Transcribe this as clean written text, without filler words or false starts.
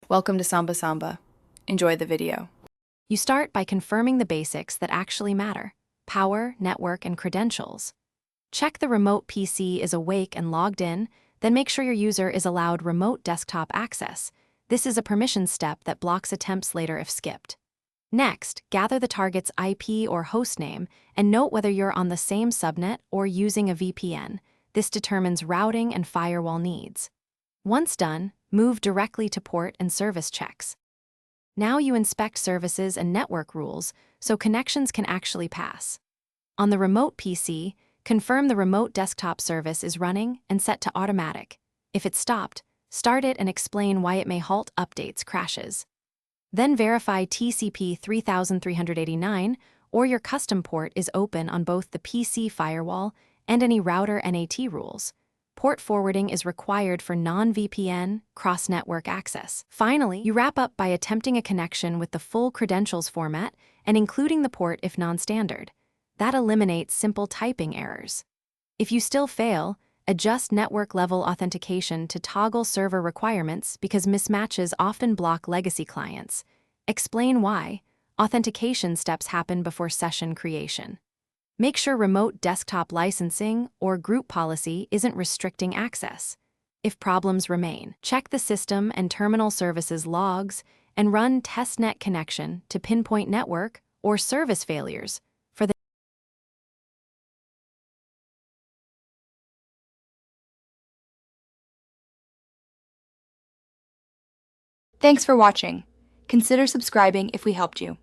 Welcome to Samba Samba. Enjoy the video. You start by confirming the basics that actually matter: power, network, and credentials. Check the remote PC is awake and logged in, then make sure your user is allowed remote desktop access. This is a permission step that blocks attempts later if skipped. Next, gather the target's IP or hostname and note whether you're on the same subnet or using a VPN. This determines routing and firewall needs. Once done, move directly to port and service checks. Now you inspect services and network rules so connections can actually pass. On the remote PC, confirm the remote desktop service is running and set to automatic. If it's stopped, start it and explain why it may halt updates crashes. Then verify TCP 3389 or your custom port is open on both the PC firewall and any router NAT rules. Port forwarding is required for non-VPN, cross-network access. Finally, you wrap up by attempting a connection with the full credentials format and including the port if non-standard. That eliminates simple typing errors. If you still fail, adjust network-level authentication to toggle server requirements because mismatches often block legacy clients. Explain why. Authentication steps happen before session creation. Make sure remote desktop licensing or group policy isn't restricting access. If problems remain, check the system and terminal services logs and run testnet connection to pinpoint network or service failures for the Thanks for watching. Consider subscribing if we helped you.